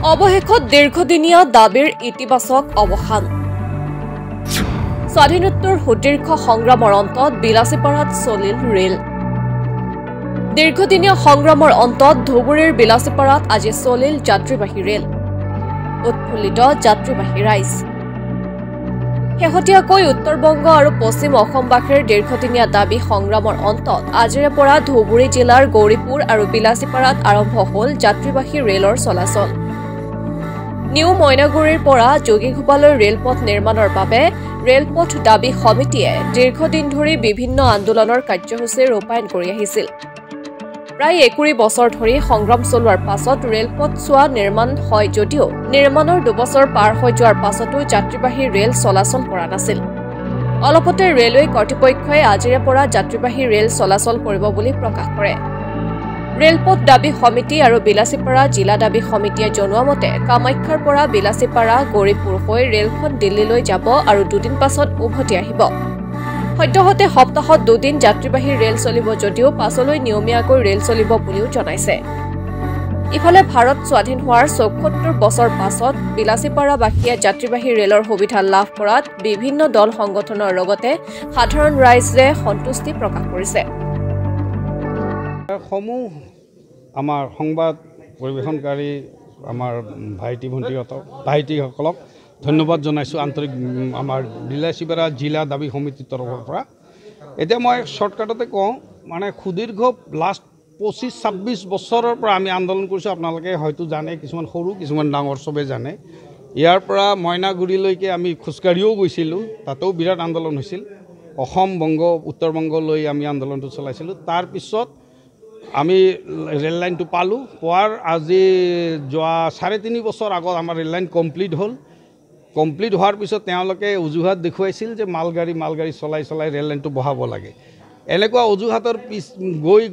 অৱশেষত দীৰ্ঘদিনীয়া দাবীৰ ইতিবাচক অৱসান। স্বাধীনোত্তৰ সুদীৰ্ঘ সংগ্ৰামৰ অন্তত বিলাসীপাৰাত চলিল ৰেল। দীৰ্ঘদিনীয়া সংগ্ৰামৰ অন্তত ধুবুৰীৰ বিলাসীপাৰাত আজি চলিল যাত্ৰীবাহী ৰেল। উৎফুল্লিত যাত্ৰীবাহী ৰাইজ। শেহতীয়াকৈ উত্তৰ-বংগ আৰু পশ্চিম অসমবাসীৰ দীৰ্ঘদিনীয়া দাবী সংগ্ৰামৰ অন্তত আজিৰে পৰা ধুবুৰী জিলাৰ গৌৰীপুৰ আৰু বিলাসীপাৰাত আৰম্ভ হ'ল যাত্ৰীবাহী ৰেলৰ চলাচল। নিউ মইনাগুৰিৰ পৰা যোগীঘোপালৈ ৰেলপথ নিৰ্মাণৰ বাবে ৰেলপথ দাবী সমিতিয়ে দীৰ্ঘদিন ধৰি বিভিন্ন আন্দোলনৰ কাৰ্যসূচী ৰূপায়ণ কৰি আহিছিল। প্ৰায় ২১ বছৰ ধৰি সংগ্ৰাম চলোৱাৰ পাছত ৰেলপথ চোৱা নিৰ্মাণ হয় যদিও নিৰ্মাণৰ ২ বছৰ পাৰ হৈ যোৱাৰ পাছতো যাত্ৰীবাহী ৰেল চলাচল কৰা নাছিল। অলপতে ৰেলৱে কৰ্তৃপক্ষই আজিৰে পৰা যাত্ৰীবাহী ৰেল চলাচল কৰিব বুলি প্ৰকাশ কৰে। ৰেলপথ দাবী সমিতি আৰু বিলাসীপাৰা জিলা দাবী সমিতিয়ে জনোৱা মতে কামাখ্যাৰ পৰা বিলাসীপাৰা গৌৰীপুৰ হৈ ৰেলখন দিল্লীলৈ যাব আৰু দুদিন পাছত উভতি আহিব। সদ্যহতে সপ্তাহত ২ দিন যাত্ৰীবাহী ৰেল চলিব যদিও পাছলৈ নিয়মীয়াকৈ ৰেল চলিব বুলিও জনাইছে। ইফালে ভাৰত স্বাধীন হোৱাৰ ৭৪ বছৰ পাছত বিলাসীপাৰাবাসীয়ে যাত্ৰীবাহী ৰেলৰ সুবিধা লাভ কৰাত বিভিন্ন দল সংগঠনৰ লগতে সাধাৰণ ৰাইজে সন্তুষ্টি প্ৰকাশ কৰিছে। সমূহ আমাৰ সংবাদ পৰিৱেশনকাৰী আমাৰ ভাইটিসকলক ধন্যবাদ জনাইছোঁ আন্তৰিক আমাৰ বিলাসীপাৰা জিলা দাবী সমিতিৰ তৰফৰ পৰা। এতিয়া মই শ্বৰ্টকাটতে কওঁ, মানে সুদীৰ্ঘ লাষ্ট ২৫-২৬ বছৰৰ পৰা আমি আন্দোলন কৰিছোঁ। আপোনালোকে হয়তো জানে, কিছুমান সৰু কিছুমান ডাঙৰ চবেই জানে। ইয়াৰ পৰা মইনাগুৰিলৈকে আমি খোজকাঢ়িও গৈছিলোঁ, তাতেও বিৰাট আন্দোলন হৈছিল। অসম, বংগ, উত্তৰ বংগলৈ আমি আন্দোলনটো চলাইছিলোঁ। তাৰপিছত আমি ৰেল লাইনটো পালোঁ। পোৱাৰ আজি যোৱা ৩.৫ বছৰ আগত আমাৰ ৰেল লাইন কমপ্লিট হ'ল। কমপ্লিট হোৱাৰ পিছত তেওঁলোকে অজুহাত দেখুৱাইছিল যে মালগাড়ী চলাই ৰেল লাইনটো বহাব লাগে। এনেকুৱা অজুহাতৰ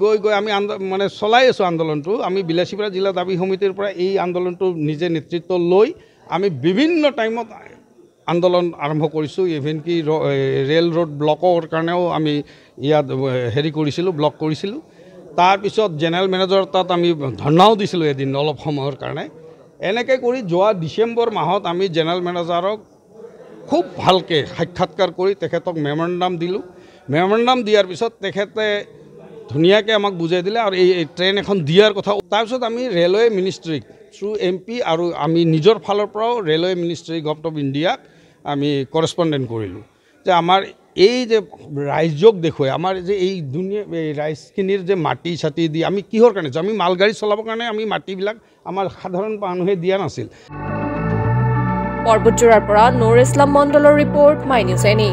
গৈ আমি মানে চলাই আছোঁ আন্দোলনটো। আমি বিলাসীপাৰা জিলা দাবী সমিতিৰ পৰা এই আন্দোলনটো নিজে নেতৃত্ব লৈ আমি বিভিন্ন টাইমত আন্দোলন আৰম্ভ কৰিছোঁ। ইভেন কি ৰেল ৰোড ব্লকৰ কাৰণেও আমি ইয়াত ব্লক কৰিছিলোঁ। তাৰপিছত জেনেৰেল মেনেজাৰৰ তাত আমি ধৰ্ণাও দিছিলোঁ এদিন অলপ সময়ৰ কাৰণে। এনেকৈ কৰি যোৱা ডিচেম্বৰ মাহত আমি জেনেৰেল মেনেজাৰক খুব ভালকৈ সাক্ষাৎকাৰ কৰি তেখেতক মেমৰেণ্ডাম দিলোঁ। মেমৰেণ্ডাম দিয়াৰ পিছত তেখেতে ধুনীয়াকৈ আমাক বুজাই দিলে আৰু এই ট্ৰেইন এখন দিয়াৰ কথা। তাৰপিছত আমি ৰেলৱে মিনিষ্ট্ৰীক থ্ৰু MP আৰু আমি নিজৰ ফালৰ পৰাও ৰেলৱে মিনিষ্ট্ৰী গভৰ্ণমেণ্ট অফ ইণ্ডিয়াক আমি কৰেছপণ্ডেণ্ট কৰিলোঁ যে আমাৰ এই যে ৰাইজক দেখুৱাই আমাৰ যে এই ৰাইজখিনিৰ যে মাটি চাটি দি আমি কিহৰ কাৰণে আমি মালগাড়ী চলাবৰ কাৰণে আমি মাটিবিলাক আমাৰ সাধাৰণ মানুহে দিয়া নাছিল। পৰ্বতজোৰাৰ পৰা নুৰ ইছলাম মণ্ডলৰ ৰিপৰ্ট, মাই নিউজ এনি।